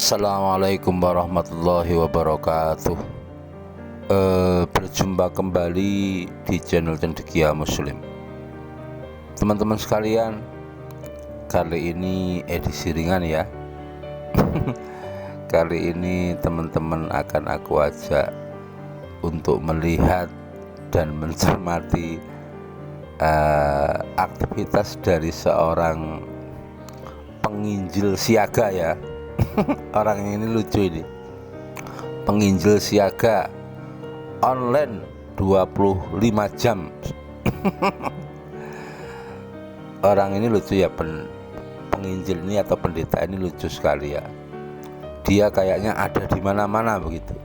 Assalamualaikum warahmatullahi wabarakatuh. Berjumpa kembali di channel Cendekia Muslim. Teman-teman sekalian, kali ini edisi ringan ya. Kali ini teman-teman akan aku ajak untuk melihat dan mencermati aktivitas dari seorang penginjil siaga ya. Orang ini lucu ini, penginjil siaga online 25 jam. Orang ini lucu ya, penginjil ini atau pendeta ini lucu sekali ya. Dia kayaknya ada di mana-mana begitu.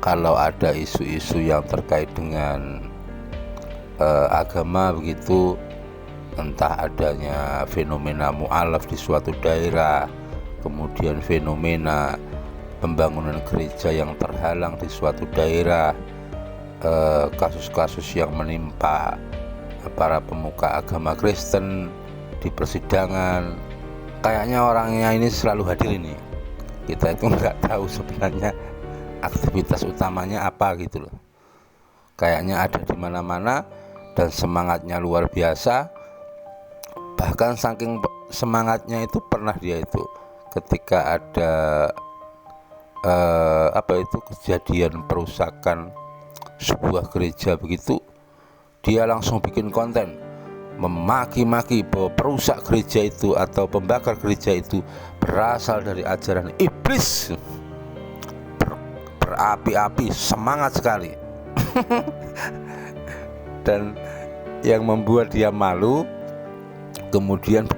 Kalau ada isu-isu yang terkait dengan agama begitu, entah adanya fenomena mu'alaf di suatu daerah, kemudian fenomena pembangunan gereja yang terhalang di suatu daerah, kasus-kasus yang menimpa para pemuka agama Kristen di persidangan. Kayaknya orangnya ini selalu hadir ini. Kita itu nggak tahu sebenarnya aktivitas utamanya apa gitu loh. Kayaknya ada di mana-mana dan semangatnya luar biasa. Bahkan saking semangatnya itu pernah dia itu ketika ada kejadian perusakan sebuah gereja begitu, dia langsung bikin konten memaki-maki bahwa perusak gereja itu atau pembakar gereja itu berasal dari ajaran iblis. Berapi-api, semangat sekali. Dan yang membuat dia malu, kemudian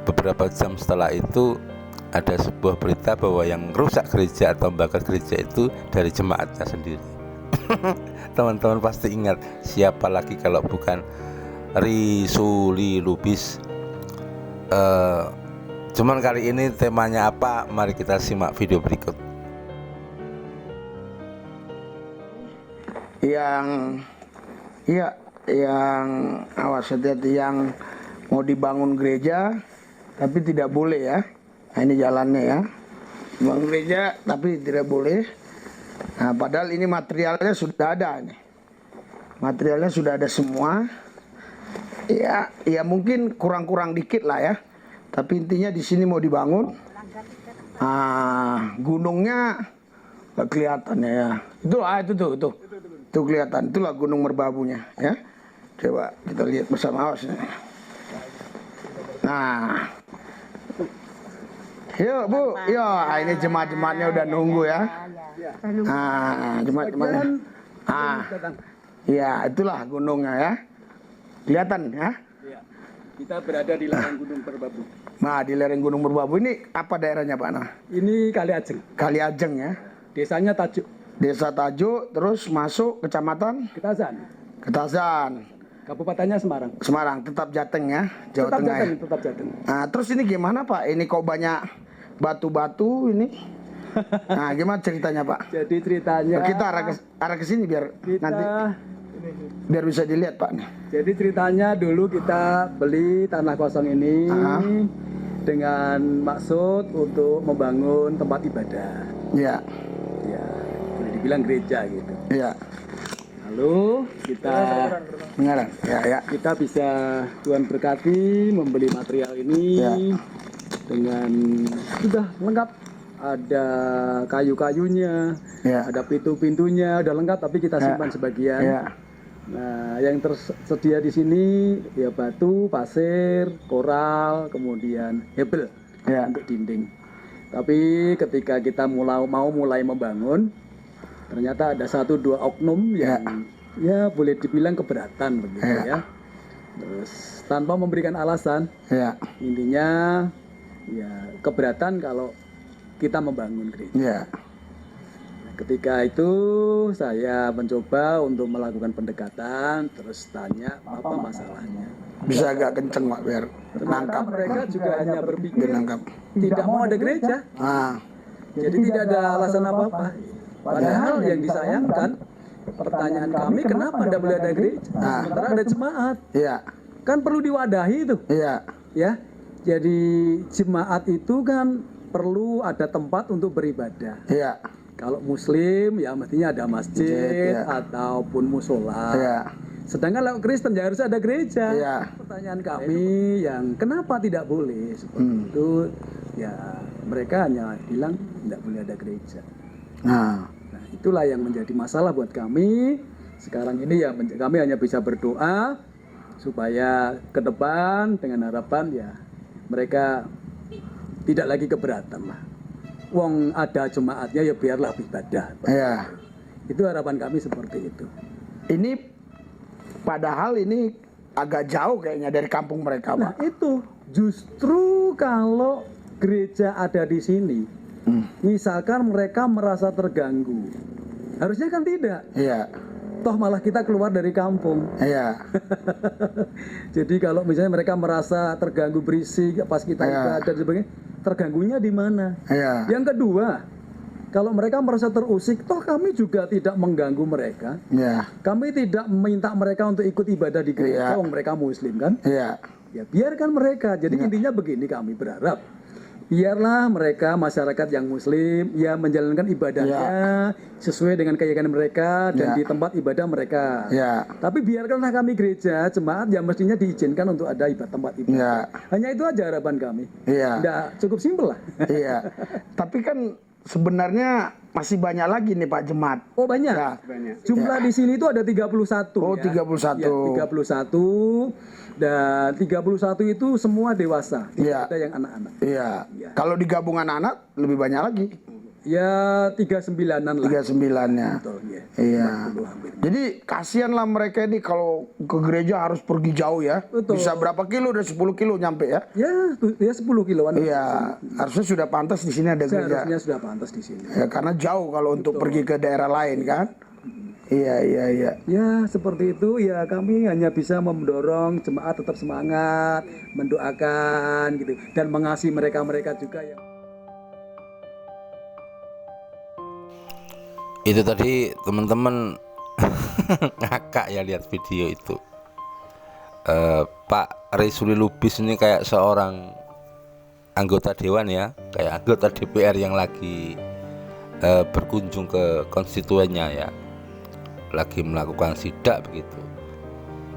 beberapa jam setelah itu ada sebuah berita bahwa yang rusak gereja atau membakar gereja itu dari jemaatnya sendiri. Teman-teman pasti ingat, siapa lagi kalau bukan Risuli Lubis. Cuman kali ini temanya apa? Mari kita simak video berikut. Yang awas hati-hati, yang mau dibangun gereja tapi tidak boleh ya. Nah, ini jalannya ya, bangun gereja tapi tidak boleh. Nah, padahal ini materialnya sudah ada nih. Materialnya sudah ada semua. Ya mungkin kurang-kurang dikit lah ya. Tapi intinya di sini mau dibangun. Gunungnya nggak kelihatan ya. Itu kelihatan. Itulah Gunung Merbabunya ya. Coba kita lihat bersama, awas. Nah, yuk Bu, ini jemaat-jemaatnya udah nunggu ya. Jemaat-jemaatnya. Ya itulah gunungnya ya. Kelihatan ya. Kita berada di lereng Gunung Merbabu. Nah, di lereng Gunung Merbabu ini apa daerahnya Pak Nah? Ini Kaliajeng. Kaliajeng ya. Desanya Tajuk. Desa Tajuk, terus masuk kecamatan Ketazan. Kabupatennya Semarang, tetap Jateng ya, Jawa Tengah. Tetap Jateng. Nah, terus ini gimana Pak? Ini kok banyak batu-batu ini? Nah, gimana ceritanya Pak? Jadi ceritanya kita arah ke sini biar nanti biar bisa dilihat Pak nih. Jadi ceritanya dulu kita beli tanah kosong ini dengan maksud untuk membangun tempat ibadah. Ya, boleh dibilang gereja gitu. Iya. Lalu kita mengarang. Ya. Kita bisa Tuhan berkati membeli material ini dengan sudah lengkap. Ada kayu-kayunya, ada pintu-pintunya, udah lengkap, tapi kita simpan sebagian. Nah, yang tersedia di sini ya batu, pasir, koral, kemudian hebel untuk dinding. Tapi ketika kita mau mulai membangun, ternyata ada 1-2 oknum yang ya boleh dibilang keberatan begitu ya. Terus tanpa memberikan alasan, intinya ya keberatan kalau kita membangun gereja. Ketika itu saya mencoba untuk melakukan pendekatan, terus tanya apa masalahnya. Bisa agak kenceng Pak biar nangkap. Mereka juga hanya berpikir tidak mau ada gereja. Jadi tidak ada alasan apa-apa. Padahal yang disayangkan, pertanyaan kami kenapa tidak boleh ada gereja? Sementara ada jemaat. Kan perlu diwadahi itu. Ya. Jadi jemaat itu kan perlu ada tempat untuk beribadah. Iya. Kalau Muslim ya mestinya ada masjid ataupun musola. Iya. Sedangkan kalau Kristen ya harus ada gereja. Iya. Pertanyaan kami yang kenapa tidak boleh seperti itu? Ya mereka hanya bilang tidak boleh ada gereja. Nah, itulah yang menjadi masalah buat kami. Sekarang ini ya kami hanya bisa berdoa supaya ke depan dengan harapan ya mereka tidak lagi keberatan lah. Wong ada jemaatnya ya biarlah beribadah. Iya. Itu harapan kami seperti itu. Ini padahal ini agak jauh kayaknya dari kampung mereka, Nah, Pak. itu justru kalau gereja ada di sini, misalkan mereka merasa terganggu, harusnya kan tidak. Iya. Toh malah kita keluar dari kampung. Iya. Jadi kalau misalnya mereka merasa terganggu berisik pas kita ibadah dan sebagainya, terganggunya di mana? Iya. Yang kedua, kalau mereka merasa terusik, toh kami juga tidak mengganggu mereka. Iya. Kami tidak meminta mereka untuk ikut ibadah di gereja, wong mereka Muslim kan? Iya. Ya biarkan mereka. Jadi intinya begini, kami berharap biarlah mereka masyarakat yang Muslim ya menjalankan ibadahnya sesuai dengan keyakinan mereka dan di tempat ibadah mereka. Ya. Tapi biarkanlah kami gereja jemaat yang mestinya diizinkan untuk ada tempat ibadah. Hanya itu aja harapan kami. Iya. Nggak, cukup simpel lah. Iya. Tapi kan sebenarnya masih banyak lagi nih Pak jemaat. Oh banyak. Ya. Jumlah di sini itu ada 31. Oh, 31. Ya, 31. Dan 31 itu semua dewasa. Tidak ada yang anak-anak. Iya. Kalau digabung anak-anak lebih banyak lagi. Ya 39-an lah. 39-nya. Betul, ya. Iya. Jadi kasihan lah mereka ini kalau ke gereja harus pergi jauh ya. Betul. Bisa berapa kilo? Udah 10 kilo nyampe ya? Ya 10 kiloan. Iya. Harusnya sudah pantas di sini ada gereja. Seharusnya sudah pantas di sini. Ya, karena jauh kalau untuk pergi ke daerah lain kan. Iya. Ya seperti itu ya, kami hanya bisa mendorong jemaat tetap semangat, mendoakan gitu dan mengasihi mereka juga yang itu tadi teman-teman ngakak ya lihat video itu. Pak Resuli Lubis ini kayak seorang anggota dewan ya, kayak anggota DPR yang lagi berkunjung ke konstituennya ya, lagi melakukan sidak begitu.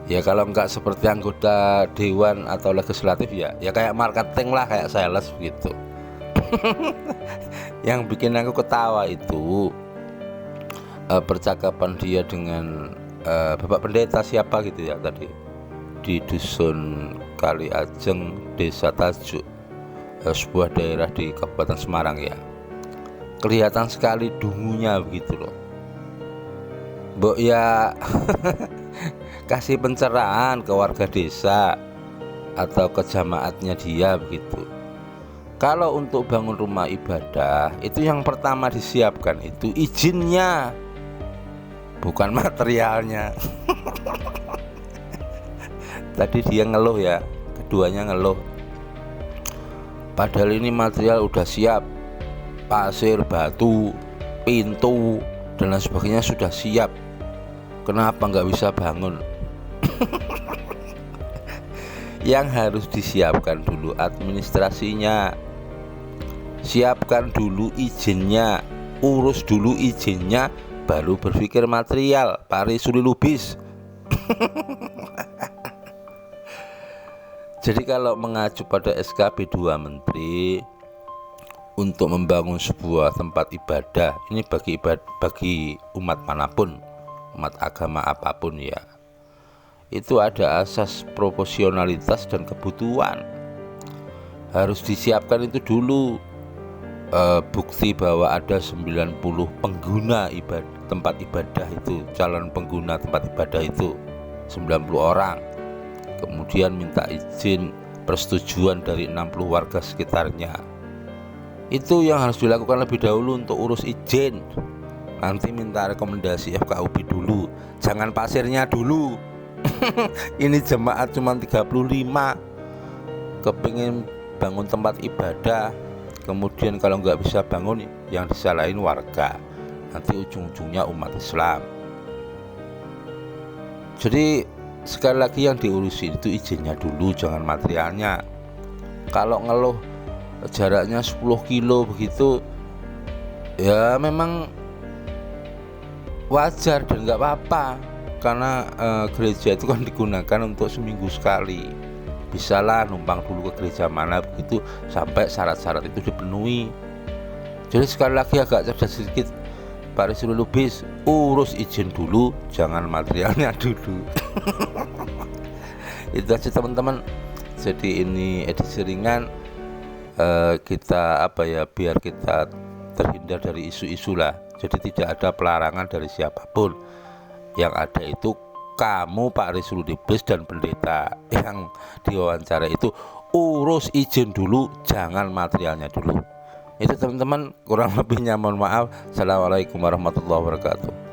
Ya kalau nggak seperti anggota dewan atau legislatif ya kayak marketing lah, kayak sales begitu. Yang bikin aku ketawa itu percakapan dia dengan Bapak Pendeta siapa gitu ya tadi di dusun Kali Ajeng, Desa Tajuk, sebuah daerah di Kabupaten Semarang ya. Kelihatan sekali dungunya begitu loh. Mbok ya kasih pencerahan ke warga desa atau ke jamaatnya dia begitu. Kalau untuk bangun rumah ibadah itu yang pertama disiapkan itu izinnya, bukan materialnya. Tadi dia ngeluh ya, keduanya ngeluh. Padahal ini material udah siap, pasir, batu, pintu dan lain sebagainya sudah siap. Kenapa nggak bisa bangun? Yang harus disiapkan dulu administrasinya, siapkan dulu izinnya, urus dulu izinnya, baru berpikir material. Pak Resuli Lubis. Jadi kalau mengacu pada SKP 2 Menteri untuk membangun sebuah tempat ibadah, ini bagi umat manapun, umat agama apapun ya, itu ada asas proporsionalitas dan kebutuhan. Harus disiapkan itu dulu. Bukti bahwa ada 90 pengguna tempat ibadah itu, calon pengguna tempat ibadah itu 90 orang. Kemudian minta izin persetujuan dari 60 warga sekitarnya. Itu yang harus dilakukan lebih dahulu untuk urus izin. Nanti minta rekomendasi FKUB dulu, jangan pasirnya dulu. Ini jemaat cuma 35 kepingin bangun tempat ibadah, kemudian kalau nggak bisa bangun yang disalahin warga, nanti ujung-ujungnya umat Islam. Jadi sekali lagi yang diurusi itu izinnya dulu, jangan materialnya. Kalau ngeluh jaraknya 10 kilo begitu, ya memang wajar dan nggak apa-apa, karena gereja itu kan digunakan untuk seminggu sekali. Bisalah numpang dulu ke gereja mana begitu sampai syarat-syarat itu dipenuhi. Jadi sekali lagi agak cerdas sedikit, Pak Rizky Lubis, urus izin dulu, jangan materialnya dulu. Itu aja teman-teman. Jadi ini edisi ringan, kita biar kita terhindar dari isu-isu lah. Jadi tidak ada pelarangan dari siapapun. Yang ada itu kamu Pak Rizky Lubis dan pendeta yang diwawancara itu urus izin dulu, jangan materialnya dulu. Itu teman-teman, kurang lebihnya mohon maaf. Assalamualaikum warahmatullahi wabarakatuh.